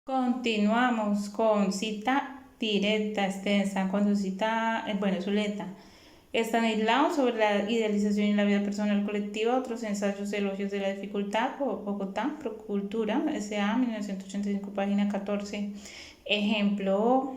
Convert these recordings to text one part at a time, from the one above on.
Continuamos con cita directa, extensa, cuando cita, Zuleta. Estanislao sobre la idealización y la vida personal colectiva, otros ensayos elogios de la dificultad, Bogotá, Procultura, S.A., 1985, página 14. Ejemplo,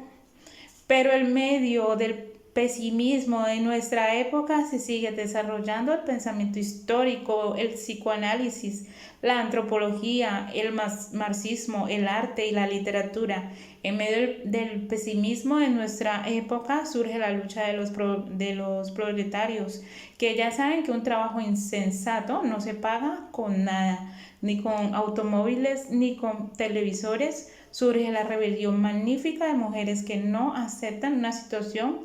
pero el medio del pesimismo de nuestra época se sigue desarrollando el pensamiento histórico, el psicoanálisis, la antropología, el marxismo, el arte y la literatura. En medio del pesimismo de nuestra época surge la lucha de los proletarios, que ya saben que un trabajo insensato no se paga con nada, ni con automóviles, ni con televisores. Surge la rebelión magnífica de mujeres que no aceptan una situación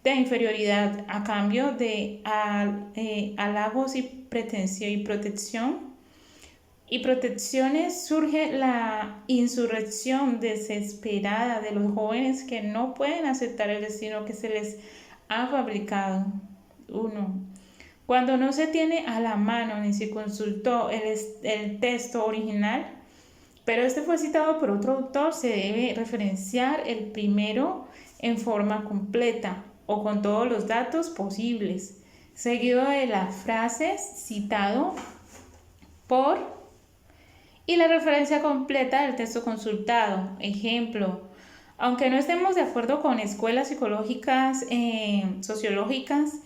de inferioridad a cambio de halagos y pretensión y protección. Y protecciones. Surge la insurrección desesperada de los jóvenes que no pueden aceptar el destino que se les ha fabricado. 1. Cuando no se tiene a la mano ni se consultó el texto original, pero este fue citado por otro autor, se debe referenciar el primero en forma completa o con todos los datos posibles, seguido de las frases citado por y la referencia completa del texto consultado. Ejemplo, aunque no estemos de acuerdo con escuelas psicológicas, sociológicas,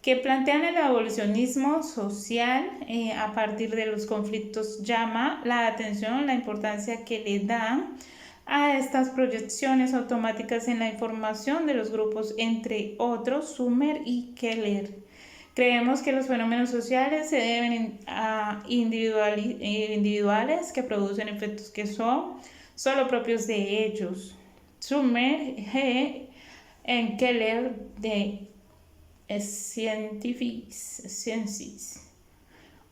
que plantean el evolucionismo social a partir de los conflictos, llama la atención la importancia que le dan a estas proyecciones automáticas en la información de los grupos, entre otros Summer y Keller. Creemos que los fenómenos sociales se deben a individuales que producen efectos que son solo propios de ellos. Summer G. en Keller de Sciences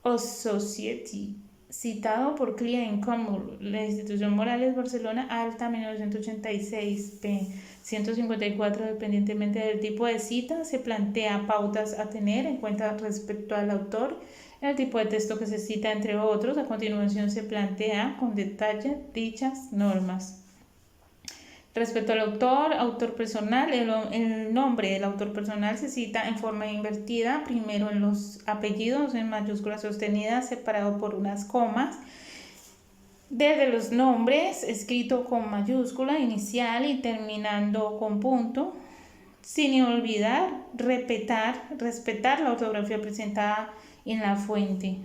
of Society, citado por Klein como la institución Morales Barcelona Alta, 1986, p. 154. Dependientemente del tipo de cita, se plantea pautas a tener en cuenta respecto al autor, el tipo de texto que se cita, entre otros. A continuación se plantea con detalle dichas normas. Respecto al autor personal, el nombre del autor personal se cita en forma invertida, primero en los apellidos en mayúsculas sostenidas, separado por unas comas. Desde los nombres, escrito con mayúscula inicial y terminando con punto, sin olvidar respetar la ortografía presentada en la fuente.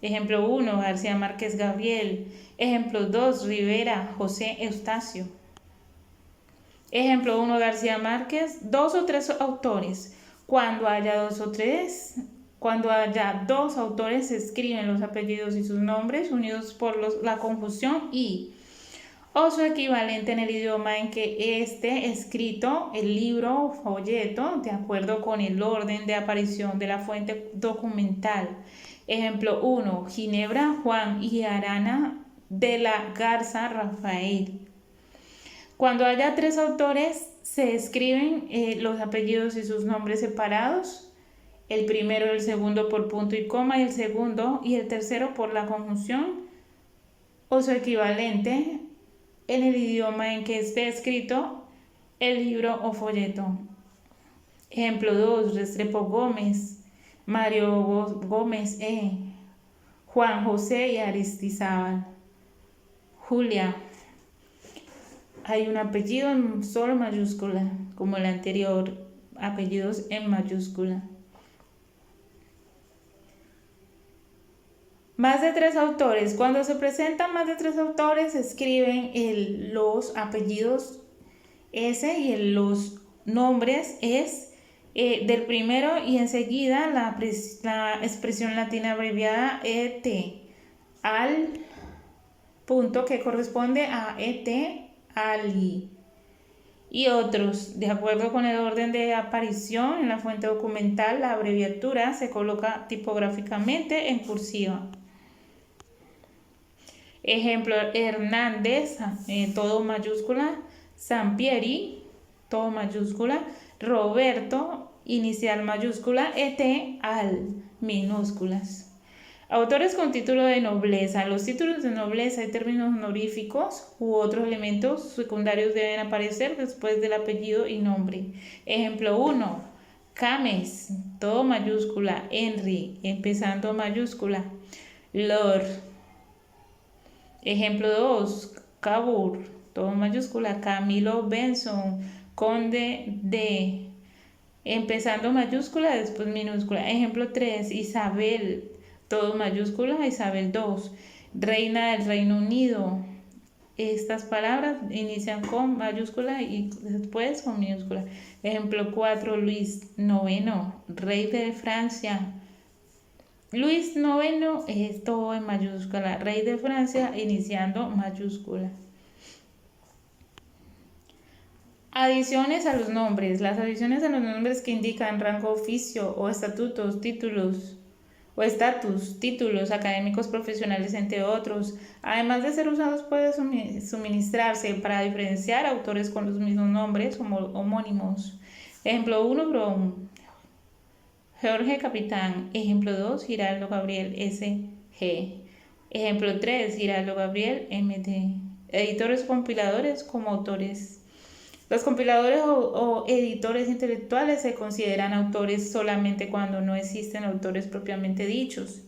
Ejemplo 1, García Márquez Gabriel. Ejemplo 2, Rivera José Eustacio. Ejemplo 1, García Márquez, 2 o 3 autores. Cuando haya dos autores, se escriben los apellidos y sus nombres unidos por la conjunción y o su equivalente en el idioma en que esté escrito el libro o folleto, de acuerdo con el orden de aparición de la fuente documental. Ejemplo 1, Ginebra Juan y Arana de la Garza Rafael. Cuando haya 3 autores, se escriben los apellidos y sus nombres separados, el primero y el segundo por punto y coma, y el segundo y el tercero por la conjunción o su equivalente en el idioma en que esté escrito el libro o folleto. Ejemplo 2, Restrepo Gómez, Mario Gómez Juan José y Aristizábal. Julia. Hay un apellido en solo mayúscula, como el anterior, apellidos en mayúscula. Más de 3 autores. Cuando se presentan más de 3 autores, se escriben los apellidos S y los nombres es del primero, y enseguida la expresión latina abreviada ET al punto que corresponde a ET Ali y otros. De acuerdo con el orden de aparición en la fuente documental, la abreviatura se coloca tipográficamente en cursiva. Ejemplo, Hernández, todo mayúscula, Sampieri, todo mayúscula, Roberto, inicial mayúscula, ET al minúsculas. Autores con título de nobleza. Los títulos de nobleza y términos honoríficos u otros elementos secundarios deben aparecer después del apellido y nombre. Ejemplo 1. Cames, todo mayúscula. Henry, empezando mayúscula. Lord. Ejemplo 2. Cabur, todo mayúscula. Camilo Benson, conde de, empezando mayúscula, después minúscula. Ejemplo 3. Isabel, todo mayúscula. Isabel II, reina del Reino Unido. Estas palabras inician con mayúscula y después con minúscula. Ejemplo 4. Luis IX, rey de Francia. Luis IX es todo en mayúscula. Rey de Francia, iniciando mayúscula. Adiciones a los nombres. Las adiciones a los nombres que indican rango, oficio o estatutos, títulos o estatus, títulos académicos, profesionales, entre otros. Además de ser usados, puede suministrarse para diferenciar autores con los mismos nombres homónimos. Ejemplo 1, Brown, Jorge Capitán. Ejemplo 2, Giraldo Gabriel S.G. Ejemplo 3, Giraldo Gabriel M.D. Editores compiladores como autores. Los compiladores o editores intelectuales se consideran autores solamente cuando no existen autores propiamente dichos.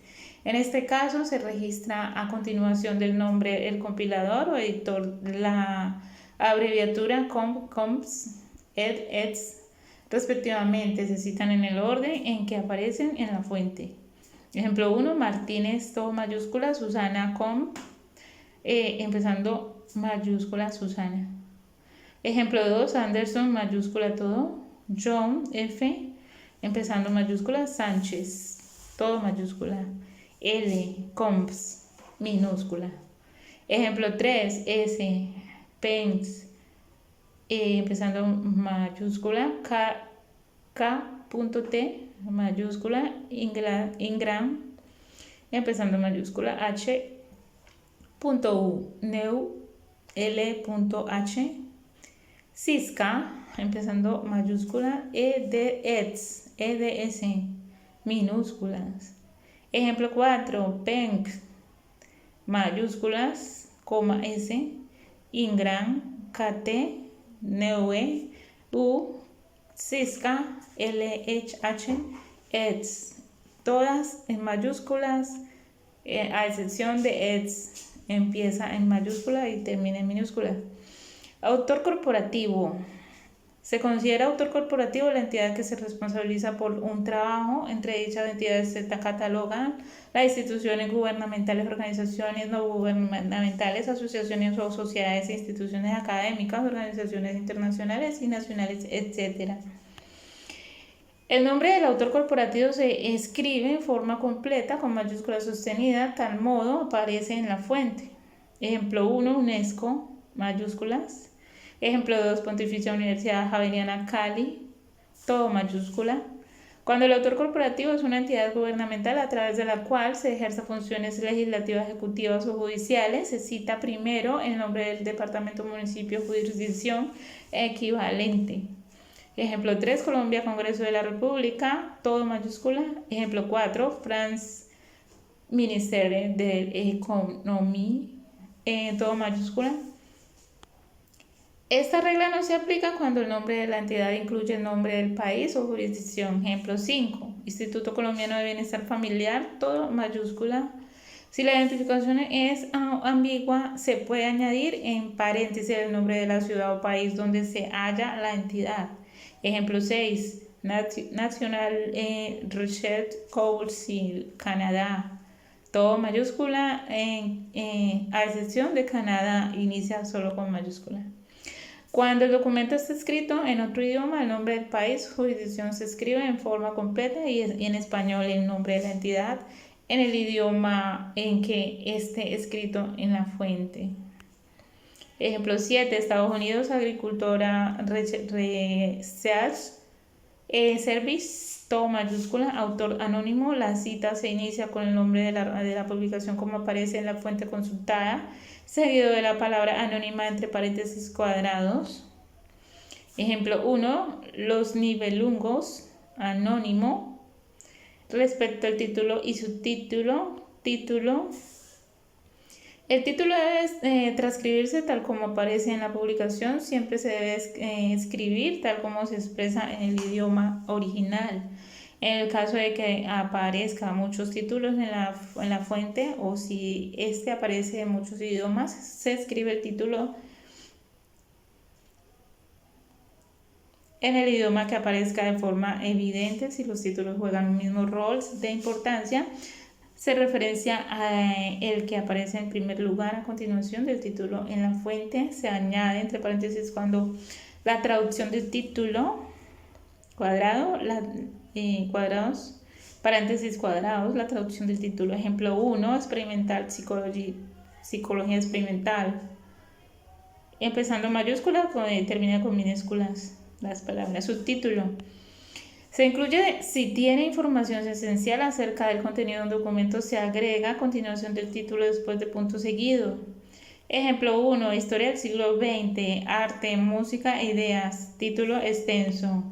En este caso se registra a continuación del nombre el compilador o editor la abreviatura comps, eds, respectivamente. Se citan en el orden en que aparecen en la fuente. Ejemplo 1, Martínez, todo mayúscula, Susana, empezando mayúscula, Susana. Ejemplo 2, Anderson, mayúscula todo, John, F, empezando mayúscula, Sánchez, todo mayúscula, L, comps, minúscula. Ejemplo 3, S, Pence, empezando mayúscula, K.T, mayúscula, Ingram, empezando mayúscula, H.U, Neu, L.H, Cisca, empezando mayúscula, EDS, minúsculas. Ejemplo 4, Penk, mayúsculas, coma S, Ingram, KT, Neue, U, Cisca, LHH, EDS, todas en mayúsculas, a excepción de EDS, empieza en mayúscula y termina en minúscula. Autor corporativo. Se considera autor corporativo la entidad que se responsabiliza por un trabajo. Entre dichas entidades se catalogan las instituciones gubernamentales, organizaciones no gubernamentales, asociaciones o sociedades, instituciones académicas, organizaciones internacionales y nacionales, etc. El nombre del autor corporativo se escribe en forma completa con mayúscula sostenida, tal modo aparece en la fuente. Ejemplo 1, UNESCO, mayúsculas. Ejemplo 2, Pontificia Universidad Javeriana Cali, todo mayúscula. Cuando el autor corporativo es una entidad gubernamental a través de la cual se ejercen funciones legislativas, ejecutivas o judiciales, se cita primero el nombre del departamento, municipio, jurisdicción equivalente. Ejemplo 3, Colombia, Congreso de la República, todo mayúscula. Ejemplo 4, France, Ministerio de Economía, todo mayúscula. Esta regla no se aplica cuando el nombre de la entidad incluye el nombre del país o jurisdicción. Ejemplo 5, Instituto Colombiano de Bienestar Familiar, todo mayúscula. Si la identificación es ambigua, se puede añadir en paréntesis el nombre de la ciudad o país donde se halla la entidad. Ejemplo 6, National Research Council, Canadá, todo mayúscula, a excepción de Canadá, inicia solo con mayúscula. Cuando el documento está escrito en otro idioma, el nombre del país, jurisdicción se escribe en forma completa y en español el nombre de la entidad en el idioma en que esté escrito en la fuente. Ejemplo 7, Estados Unidos, Agricultura Research Service, todo mayúscula, autor anónimo. La cita se inicia con el nombre de la publicación como aparece en la fuente consultada, seguido de la palabra anónima entre paréntesis cuadrados. Ejemplo 1, Los Nibelungos, anónimo. Respecto al título y subtítulo, título. El título debe transcribirse tal como aparece en la publicación. Siempre se debe escribir tal como se expresa en el idioma original. En el caso de que aparezcan muchos títulos en la fuente, o si este aparece en muchos idiomas, se escribe el título en el idioma que aparezca de forma evidente. Si los títulos juegan un mismo rol de importancia, se referencia a el que aparece en primer lugar a continuación del título en la fuente. Se añade entre paréntesis cuando la traducción del título cuadrados, paréntesis cuadrados, la traducción del título. Ejemplo 1, experimental, psicología experimental. Empezando mayúsculas, termina con minúsculas las palabras. Subtítulo. Se incluye si tiene información esencial acerca del contenido de un documento, se agrega a continuación del título después de punto seguido. Ejemplo 1, historia del siglo XX, arte, música, ideas. Título extenso.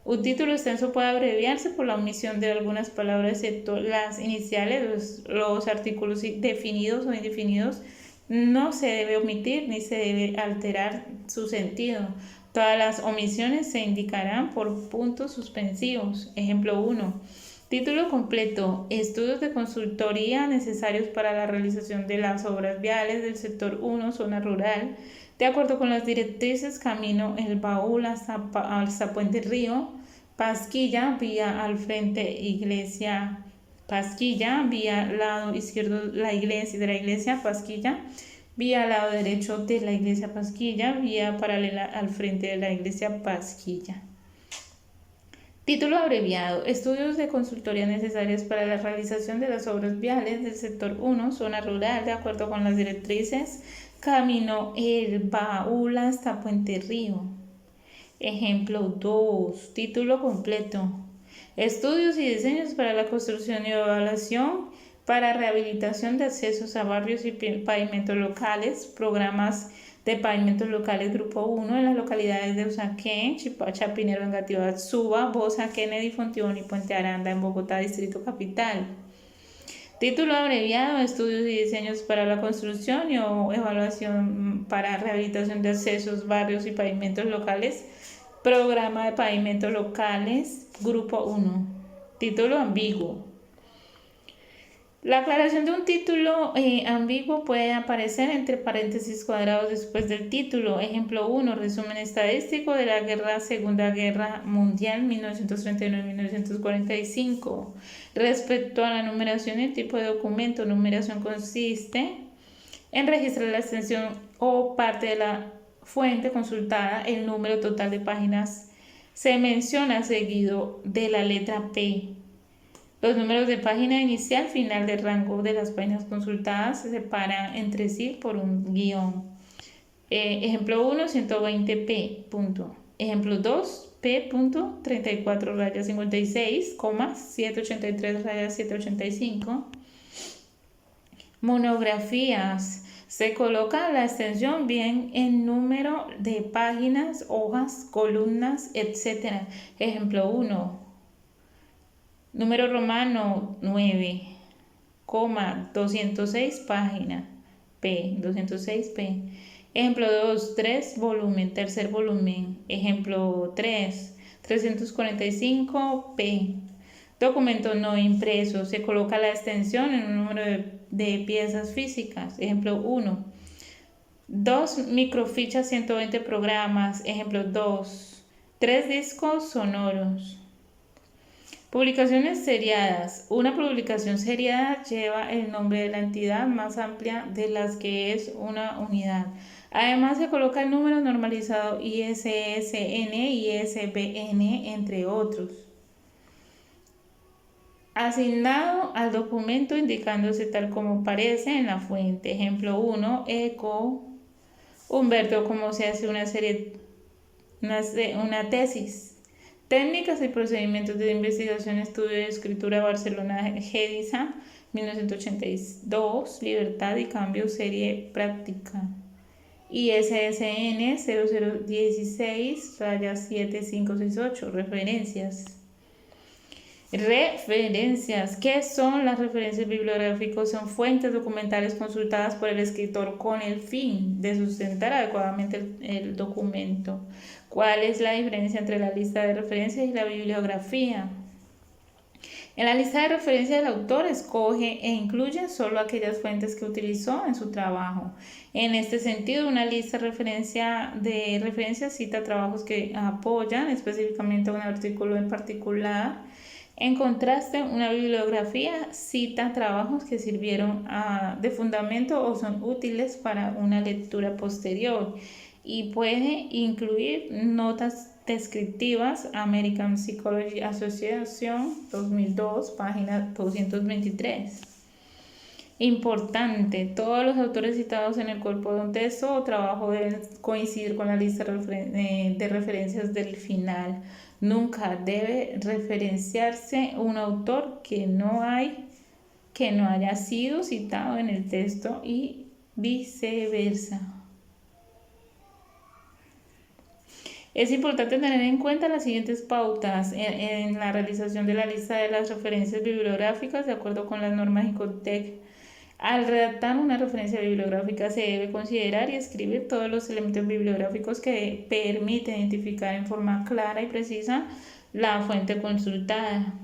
Un título extenso puede abreviarse por la omisión de algunas palabras, excepto las iniciales. Los artículos definidos o indefinidos no se debe omitir ni se debe alterar su sentido. Todas las omisiones se indicarán por puntos suspensivos. Ejemplo 1. Título completo. Estudios de consultoría necesarios para la realización de las obras viales del sector 1, zona rural, de acuerdo con las directrices Camino El Baúl hasta Puente Río, Pasquilla, vía al frente iglesia Pasquilla, vía lado izquierdo de la iglesia Pasquilla, vía al lado derecho de la iglesia Pasquilla, vía paralela al frente de la iglesia Pasquilla. Título abreviado. Estudios de consultoría necesarios para la realización de las obras viales del sector 1, zona rural, de acuerdo con las directrices Camino El Baúl hasta Puente Río. Ejemplo 2. Título completo. Estudios y diseños para la construcción y evaluación para rehabilitación de accesos a barrios y pavimentos locales, programas de pavimentos locales Grupo 1 en las localidades de Usaquén, Chapinero, Engativá, Suba, Bosa, Kennedy, Fontibón y Puente Aranda en Bogotá, Distrito Capital. Título abreviado, estudios y diseños para la construcción y evaluación para rehabilitación de accesos, barrios y pavimentos locales, programa de pavimentos locales, Grupo 1. Título ambiguo. La aclaración de un título ambiguo puede aparecer entre paréntesis cuadrados después del título. Ejemplo 1, resumen estadístico de la Segunda Guerra Mundial 1939-1945. Respecto a la numeración y el tipo de documento, numeración consiste en registrar la extensión o parte de la fuente consultada. El número total de páginas se menciona seguido de la letra P. Los números de página inicial, final del rango de las páginas consultadas se separan entre sí por un guión. Ejemplo 1, 120p. Punto. Ejemplo 2, p.34-56, 783-785. Monografías. Se coloca la extensión bien en número de páginas, hojas, columnas, etc. Ejemplo 1. Número romano 9, 206 página, P, 206p. Ejemplo 2, 3 volumen, tercer volumen. Ejemplo 3, 345p. Documento no impreso. Se coloca la extensión en un número de piezas físicas. Ejemplo 1. 2 microfichas, 120 programas. Ejemplo 2. 3 discos sonoros. Publicaciones seriadas. Una publicación seriada lleva el nombre de la entidad más amplia de las que es una unidad. Además se coloca el número normalizado ISSN, ISBN, entre otros, asignado al documento indicándose tal como aparece en la fuente. Ejemplo 1, ECO, Humberto, cómo se hace una tesis. Técnicas y procedimientos de investigación, estudio y escritura, Barcelona, Gedisa, 1982, Libertad y Cambio, serie práctica. ISSN 0016-7568, referencias. Referencias. ¿Qué son las referencias bibliográficas? Son fuentes documentales consultadas por el escritor con el fin de sustentar adecuadamente el documento. ¿Cuál es la diferencia entre la lista de referencias y la bibliografía? En la lista de referencias el autor escoge e incluye solo aquellas fuentes que utilizó en su trabajo. En este sentido, una lista de referencias cita trabajos que apoyan específicamente a un artículo en particular. En contraste, una bibliografía cita trabajos que sirvieron de fundamento o son útiles para una lectura posterior y puede incluir notas descriptivas. American Psychology Association, 2002, página 223. Importante, todos los autores citados en el cuerpo de un texto o trabajo deben coincidir con la lista de referencias del final. Nunca debe referenciarse un autor que no haya sido citado en el texto y viceversa. Es importante tener en cuenta las siguientes pautas en la realización de la lista de las referencias bibliográficas de acuerdo con las normas ICOTEC. Al redactar una referencia bibliográfica se debe considerar y escribir todos los elementos bibliográficos que permiten identificar en forma clara y precisa la fuente consultada.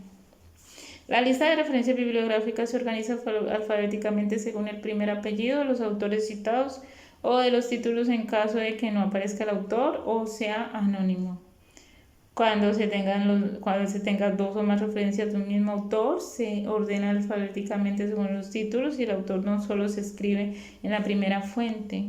La lista de referencias bibliográficas se organiza alfabéticamente según el primer apellido de los autores citados o de los títulos en caso de que no aparezca el autor o sea anónimo. Cuando se tengan dos o más referencias de un mismo autor, se ordena alfabéticamente según los títulos y el autor no solo se escribe en la primera fuente.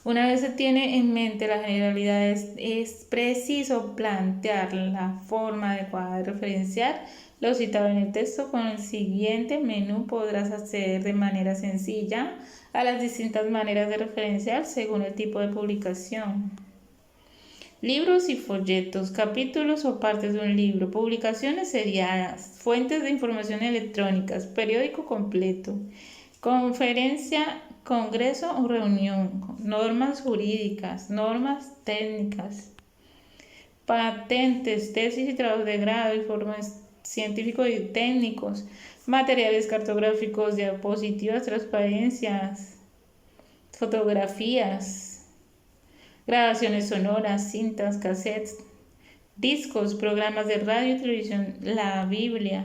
Una vez se tiene en mente la generalidad, es preciso plantear la forma adecuada de referenciar lo citado en el texto. Con el siguiente menú podrás acceder de manera sencilla a las distintas maneras de referenciar según el tipo de publicación. Libros y folletos, capítulos o partes de un libro, publicaciones seriadas, fuentes de información electrónicas, periódico completo, conferencia, congreso o reunión, normas jurídicas, normas técnicas, patentes, tesis y trabajos de grado, informes científicos y técnicos, materiales cartográficos, diapositivas, transparencias, fotografías, grabaciones sonoras, cintas, cassettes, discos, programas de radio y televisión, la Biblia.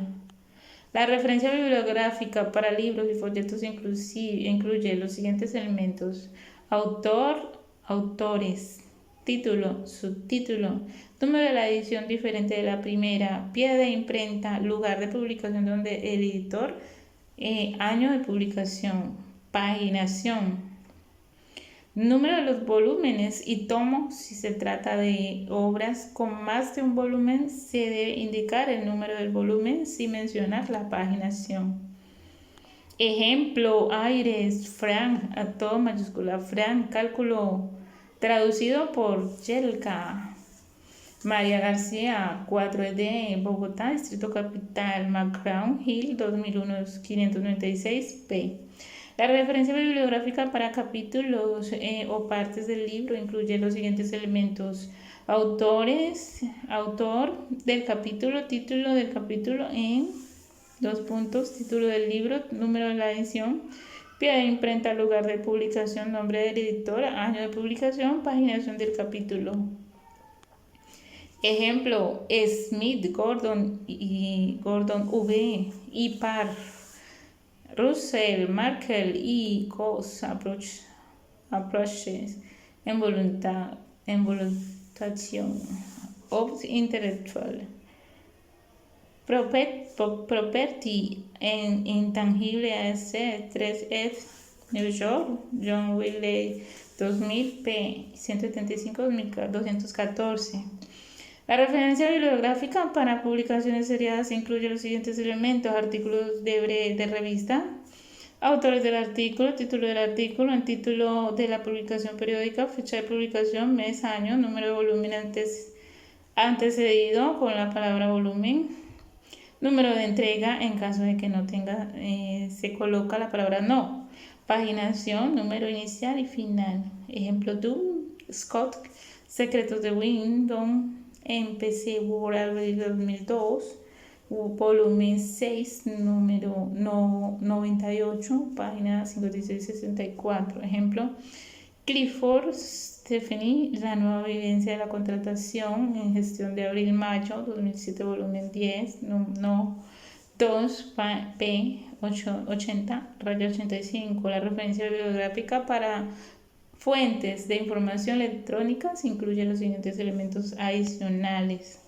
La referencia bibliográfica para libros y folletos incluye los siguientes elementos: autor, autores, título, subtítulo, número de la edición diferente de la primera, pie de imprenta, lugar de publicación donde el editor, año de publicación, paginación, número de los volúmenes y tomos. Si se trata de obras con más de un volumen, se debe indicar el número del volumen sin mencionar la paginación. Ejemplo: Aires, Frank, a todo mayúscula, Frank, cálculo, traducido por Yelka. María García, 4D, Bogotá, Distrito Capital, McGraw Hill, 2001, 596p. La referencia bibliográfica para capítulos o partes del libro incluye los siguientes elementos: autor del capítulo, título del capítulo en título del libro, número de la edición, pie de imprenta, lugar de publicación, nombre del editor, año de publicación, paginación del capítulo. Ejemplo: Smith, Gordon V. y Parr, Russell, Markel y Coase Approaches, Involution of Intellectual Property and Intangible Assets, 3F, New York, John Wiley, 2000, p. 175-214. La referencia bibliográfica para publicaciones seriadas incluye los siguientes elementos: artículos de revista, autores del artículo, título del artículo, el título de la publicación periódica, fecha de publicación, mes, año, número de volumen antecedido con la palabra volumen, número de entrega, en caso de que no tenga, se coloca la palabra no, paginación, número inicial y final. Ejemplo: Doom, Scott, Secretos de Windows, en PC Word 2002, volumen 6, número 98, página 56-64. Ejemplo, Clifford Stephanie, la nueva vivencia de la contratación en gestión de abril-mayo 2007, volumen 10, no 2, P 80-85. La referencia bibliográfica para fuentes de información electrónicas incluye los siguientes elementos adicionales.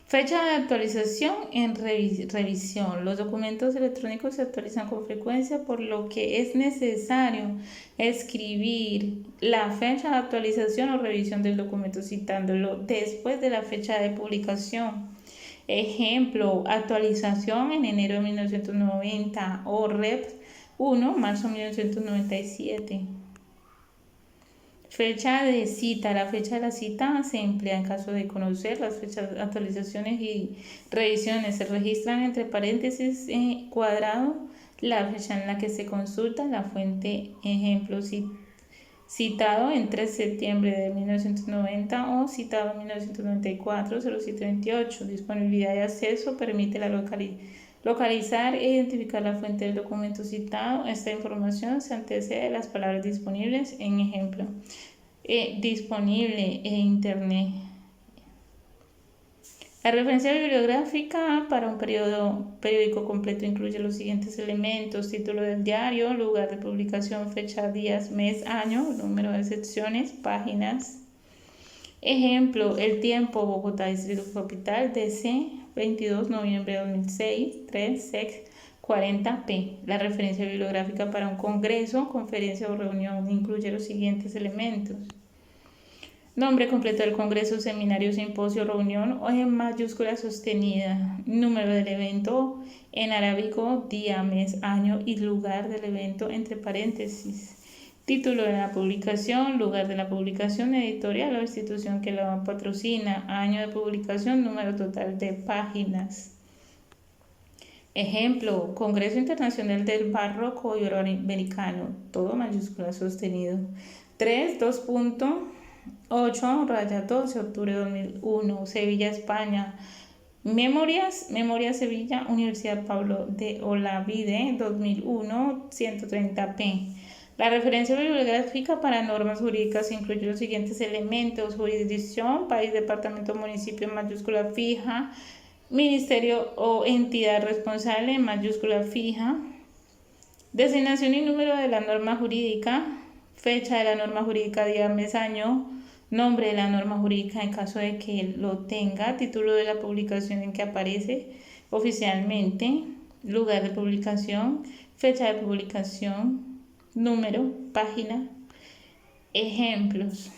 Fecha de actualización en revisión. Los documentos electrónicos se actualizan con frecuencia, por lo que es necesario escribir la fecha de actualización o revisión del documento citándolo después de la fecha de publicación. Ejemplo, actualización en enero de 1990 o Rep 1, marzo de 1997. Fecha de cita. La fecha de la cita se emplea en caso de conocer las fechas de actualizaciones y revisiones. Se registran entre paréntesis cuadrado la fecha en la que se consulta la fuente. Ejemplo, citado en 3 de septiembre de 1990 o citado en 1994, 0728. Disponibilidad de acceso permite localizar e identificar la fuente del documento citado. Esta información se antecede de las palabras disponibles en ejemplo. Disponible en internet. La referencia bibliográfica para un periódico completo incluye los siguientes elementos: título del diario, lugar de publicación, fecha, días, mes, año, número de secciones, páginas. Ejemplo, El Tiempo, Bogotá, Distrito Capital, DC, 22 de noviembre de 2006, 3 Sec 40p. La referencia bibliográfica para un congreso, conferencia o reunión incluye los siguientes elementos: nombre completo del congreso, seminario, simposio, reunión o en mayúscula sostenida, número del evento en arábigo, día, mes, año y lugar del evento entre paréntesis. Título de la publicación, lugar de la publicación, editorial o institución que la patrocina, año de publicación, número total de páginas. Ejemplo, Congreso Internacional del Barroco Iberoamericano, todo mayúscula sostenido. 3.2.8, octubre de 2001, Sevilla, España. Memorias Sevilla, Universidad Pablo de Olavide, 2001, 130p. La referencia bibliográfica para normas jurídicas incluye los siguientes elementos: jurisdicción, país, departamento, municipio en mayúscula fija, ministerio o entidad responsable en mayúscula fija, designación y número de la norma jurídica, fecha de la norma jurídica, día, mes, año, nombre de la norma jurídica en caso de que lo tenga, título de la publicación en que aparece oficialmente, lugar de publicación, fecha de publicación, número, página. Ejemplos: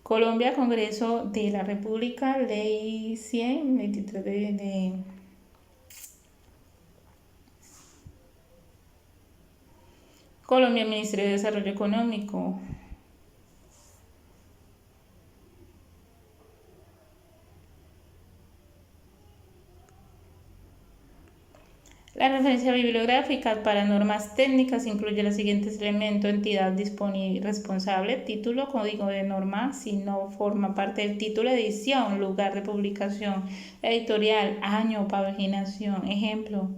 Colombia, Congreso de la República, Ley 100, 23 de Colombia, Ministerio de Desarrollo Económico. La referencia bibliográfica para normas técnicas incluye los siguientes elementos: entidad disponible, responsable, título, código de norma, si no forma parte del título, edición, lugar de publicación, editorial, año, paginación. Ejemplo: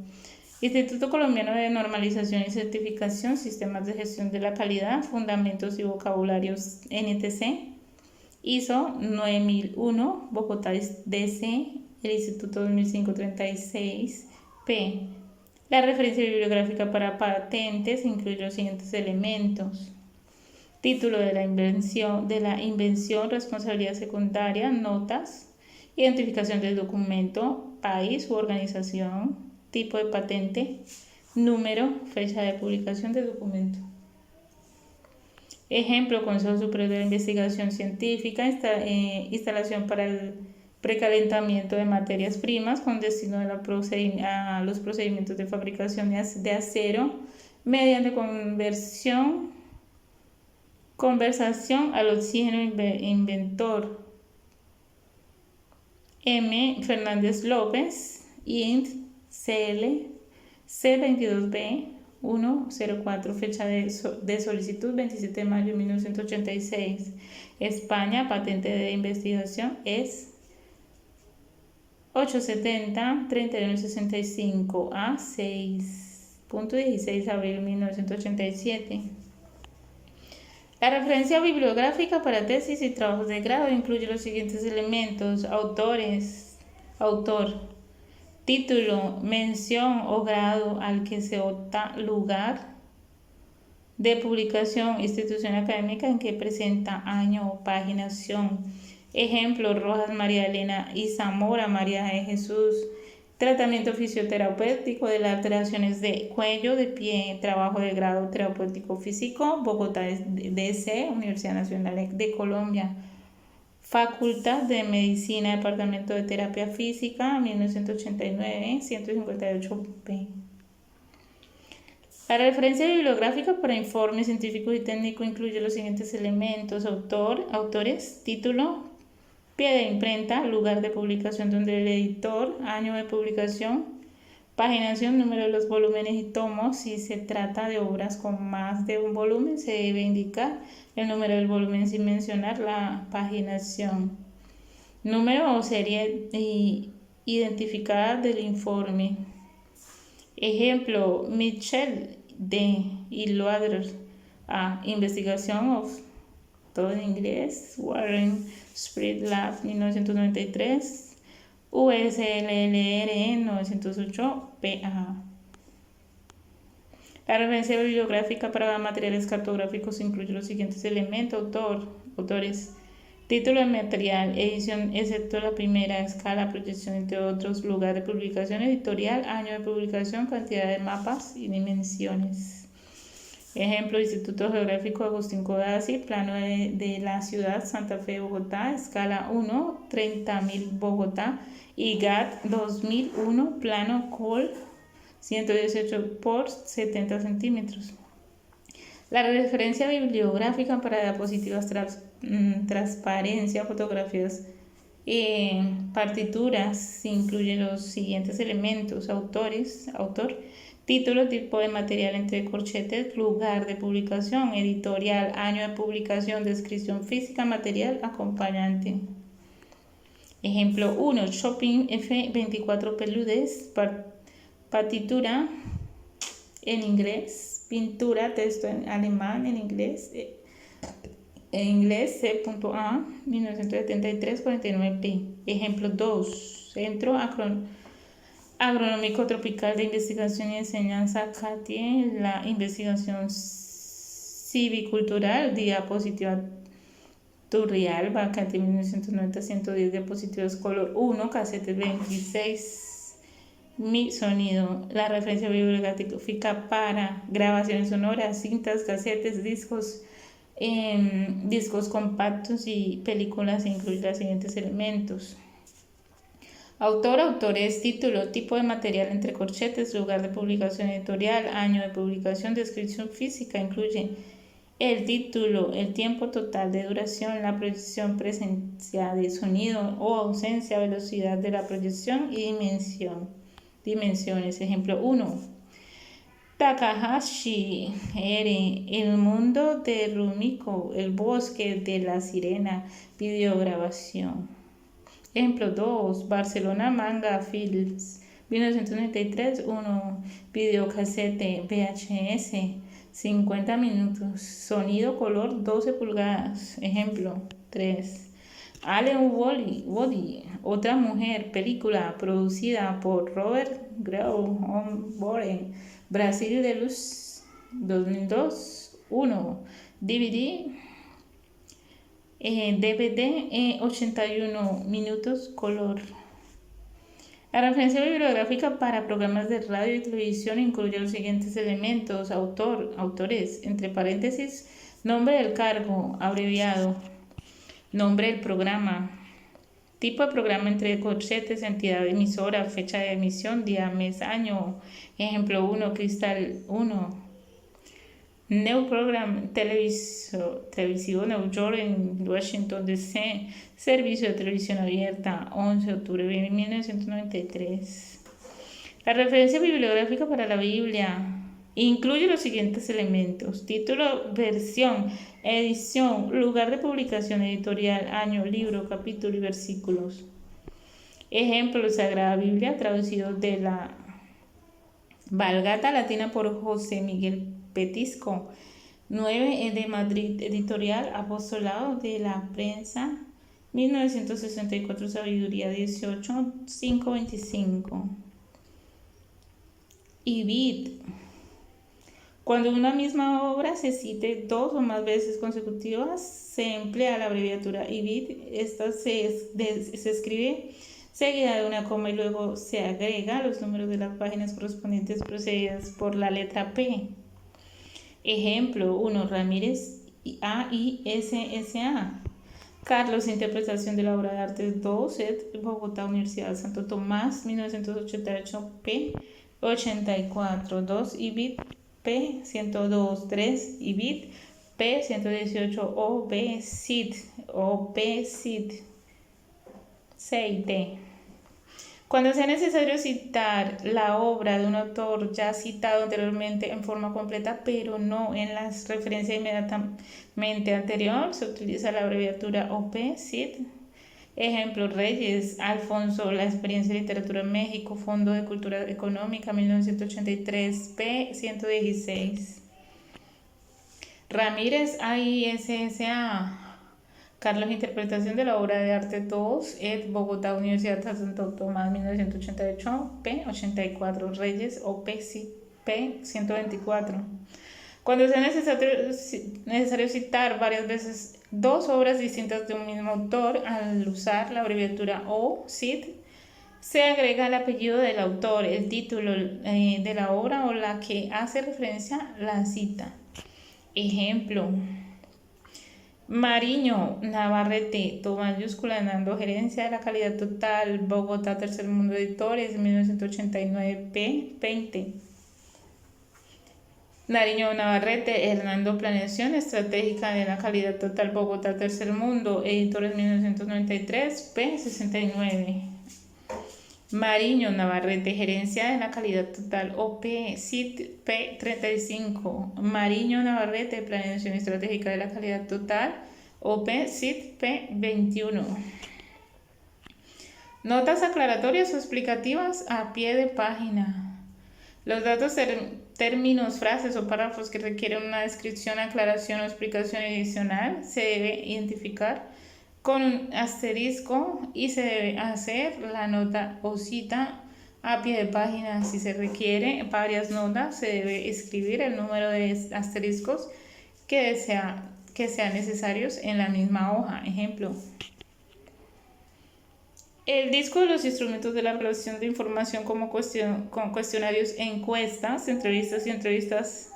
Instituto Colombiano de Normalización y Certificación, Sistemas de Gestión de la Calidad, Fundamentos y Vocabularios, NTC, ISO 9001, Bogotá, DC, el Instituto 2536P. La referencia bibliográfica para patentes incluye los siguientes elementos: título de la invención, responsabilidad secundaria, notas, identificación del documento, país u organización, tipo de patente, número, fecha de publicación del documento. Ejemplo: Consejo Superior de la Investigación Científica, instalación para el precalentamiento de materias primas con destino a los procedimientos de fabricación de acero mediante conversación al oxígeno. Inventor: M. Fernández López, INT CL C22B 104, fecha de solicitud 27 de mayo de 1986. España, patente de investigación es 870, 3165 a 6.16 de abril de 1987. La referencia bibliográfica para tesis y trabajos de grado incluye los siguientes elementos: autor, título, mención o grado al que se opta, lugar de publicación, institución académica en que presenta, año o paginación. Ejemplo: Rojas María Elena y Zamora María de Jesús. Tratamiento fisioterapéutico de las alteraciones de cuello, de pie, trabajo de grado terapéutico físico, Bogotá, DC, Universidad Nacional de Colombia. Facultad de Medicina, Departamento de Terapia Física, 1989, 158p. La referencia bibliográfica para informe científico y técnico incluye los siguientes elementos: autores, título, pie de imprenta, lugar de publicación donde el editor, año de publicación, paginación, número de los volúmenes y tomos. Si se trata de obras con más de un volumen, se debe indicar el número del volumen sin mencionar la paginación. Número o serie identificada del informe. Ejemplo: Mitchell D. y Loader A. Investigación of, todo en inglés, Warren Sprit Lab, 1993, USLLR 908 PA. La referencia bibliográfica para materiales cartográficos incluye los siguientes elementos: autores, título de material, edición excepto la primera, escala, proyección, entre otros, lugar de publicación, editorial, año de publicación, cantidad de mapas y dimensiones. Ejemplo: Instituto Geográfico Agustín Codazzi, plano de la ciudad Santa Fe, Bogotá, escala 1, 30.000 Bogotá, y GAT 2001, plano Col 118 por 70 centímetros. La referencia bibliográfica para diapositivas, transparencia, fotografías, partituras incluye los siguientes elementos: autor, título, tipo de material entre corchetes, lugar de publicación, editorial, año de publicación, descripción física, material, acompañante. Ejemplo 1, Shopping F24 Peludes, partitura en inglés, pintura, texto en alemán, en inglés C.A. 1973, 49p. Ejemplo 2, Centro Agronómico Tropical de Investigación y Enseñanza CATIE, la investigación civicultural, diapositiva Turrialba, CATIE 1990, 110 diapositivas color 1, casetes 26. Mi sonido. La referencia bibliográfica para grabaciones sonoras, cintas, casetes, discos compactos y películas incluye los siguientes elementos: autores, título, tipo de material entre corchetes, lugar de publicación, editorial, año de publicación, descripción física, incluye el título, el tiempo total de duración, la proyección, presencia de sonido o ausencia, velocidad de la proyección y dimensiones. Ejemplo 1, Takahashi R. El mundo de Rumiko, el bosque de la sirena, videograbación. Ejemplo 2, Barcelona Manga Films, 1993, 1, videocasete VHS, 50 minutos, sonido color 12 pulgadas. Ejemplo 3, Allen Wody, otra mujer, película producida por Robert Grau-Boren, Brasil de Luz, 2002, 1, DVD 81 minutos color. La referencia bibliográfica para programas de radio y televisión incluye los siguientes elementos: autores, entre paréntesis, nombre del cargo, abreviado, nombre del programa, tipo de programa entre corchetes, entidad emisora, fecha de emisión, día, mes, año. Ejemplo 1, Cristal 1, New Program televisivo New York en Washington DC, servicio de televisión abierta, 11 de octubre de 1993. La referencia bibliográfica para la Biblia incluye los siguientes elementos: título, versión, edición, lugar de publicación, editorial, año, libro, capítulo y versículos. Ejemplo, Sagrada Biblia, traducido de la Vulgata Latina por José Miguel Petisco. 9 de Madrid, Editorial Apostolado de la Prensa, 1964, Sabiduría 18, 525. Ibid. Cuando una misma obra se cite 2 o más veces consecutivas, se emplea la abreviatura IBID. Esta se escribe seguida de una coma y luego se agrega los números de las páginas correspondientes precedidas por la letra P. Ejemplo 1. Ramírez AISSA. Carlos, interpretación de la obra de arte 2, Bogotá, Universidad Santo Tomás, 1988, p. 84, 2, IBID, p. 102, 3, IBID, p. 118, OB, CID, C y D. Cuando sea necesario citar la obra de un autor ya citado anteriormente en forma completa, pero no en la referencia inmediatamente anterior, se utiliza la abreviatura OP, CID. Ejemplo, Reyes, Alfonso, La experiencia de literatura en México, Fondo de Cultura Económica, 1983, p. 116. Ramírez, AISSA. Carlos, interpretación de la obra de arte 2, Bogotá, Universidad Santo Tomás, 1988, p. 84, Reyes, OP, p. 124. Cuando sea necesario citar varias veces 2 obras distintas de un mismo autor, al usar la abreviatura O, CID, se agrega el apellido del autor, el título de la obra o la que hace referencia a la cita. Ejemplo: Mariño, Navarrete, Tomás Yúscula, Hernando, Gerencia de la Calidad Total, Bogotá, Tercer Mundo Editores, 1989, p. 20. Nariño, Navarrete, Hernando, Planeación Estratégica de la Calidad Total, Bogotá, Tercer Mundo, Editores, 1993, p. 69. Mariño, Navarrete, Gerencia de la Calidad Total, OP, CID, p. 35. Mariño, Navarrete, Planeación Estratégica de la Calidad Total, OP, CID, p. 21. Notas aclaratorias o explicativas a pie de página. Los datos, términos, frases o párrafos que requieren una descripción, aclaración o explicación adicional se debe identificar con un asterisco y se debe hacer la nota o cita a pie de página. Si se requiere varias notas, se debe escribir el número de asteriscos que sean necesarios en la misma hoja. Ejemplo: el disco de los instrumentos de la relación de información con cuestionarios, encuestas, entrevistas y entrevistas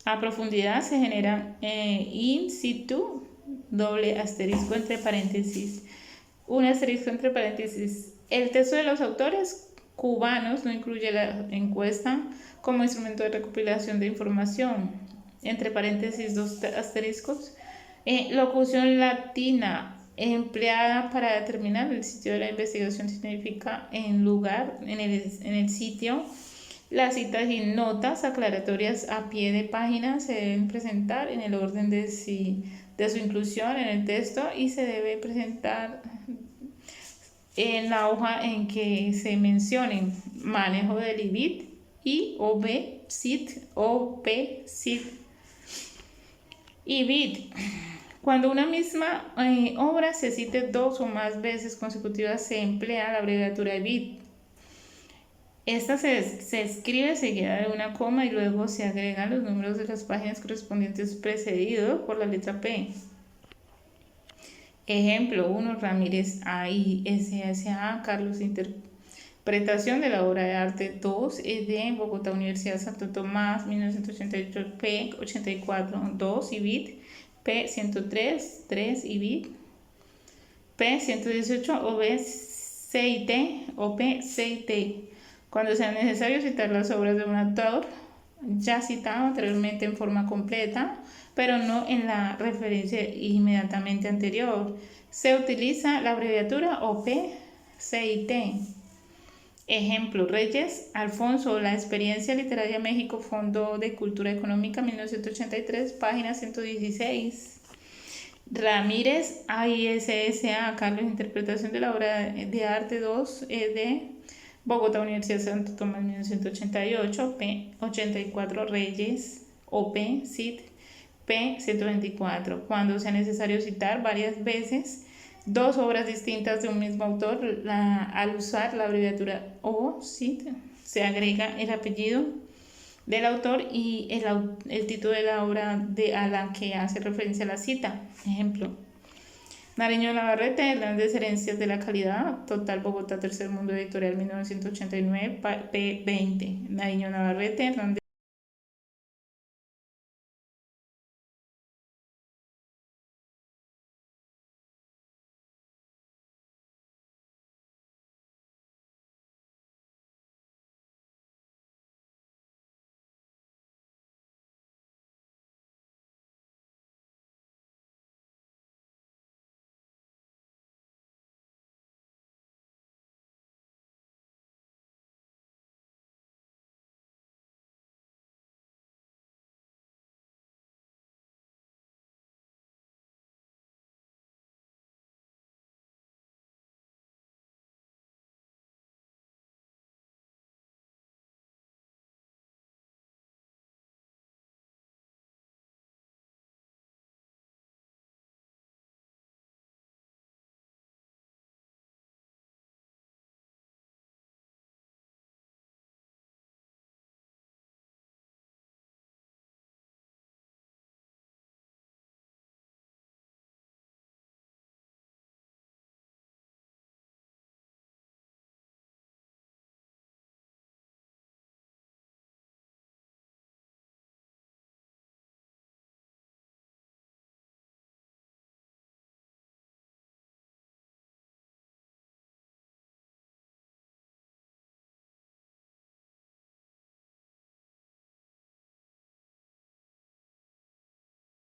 a profundidad se generan in situ, doble asterisco entre paréntesis, un asterisco entre paréntesis. El texto de los autores cubanos no incluye la encuesta como instrumento de recopilación de información, entre paréntesis, 2 asteriscos. Locución latina empleada para determinar el sitio de la investigación significa en el sitio. Las citas y notas aclaratorias a pie de página se deben presentar en el orden de su inclusión en el texto y se debe presentar en la hoja en que se mencionen. Manejo del IBID y OB, CID, OP, CID. IBID. Cuando una misma obra se cite 2 o más veces consecutivas, se emplea la abreviatura IBID. Esta se escribe seguida de una coma y luego se agregan los números de las páginas correspondientes precedido por la letra P. Ejemplo 1. Ramírez AISSA. Carlos, interpretación de la obra de arte 2, de Bogotá, Universidad Santo Tomás, 1988, p. 84, 2, IBID, p. 103, 3, IBID, p. 118, OB, CIT, OP, CIT. Cuando sea necesario citar las obras de un autor ya citado anteriormente en forma completa, pero no en la referencia inmediatamente anterior, se utiliza la abreviatura OP, CIT. Ejemplo: Reyes, Alfonso, La experiencia literaria en México, Fondo de Cultura Económica, 1983, página 116. Ramírez, AISSA, Carlos, interpretación de la obra de arte 2 de Bogotá, Universidad Santo Tomás, 1988, P. 84 Reyes, OP, CIT, P. 124. Cuando sea necesario citar varias veces dos obras distintas de un mismo autor, al usar la abreviatura O, CIT, se agrega el apellido del autor y el título de la obra a la que hace referencia la cita. Ejemplo: Nariño Navarrete, Grandes Herencias de la Calidad, Total Bogotá, Tercer Mundo Editorial, 1989, p. 20. Nariño Navarrete,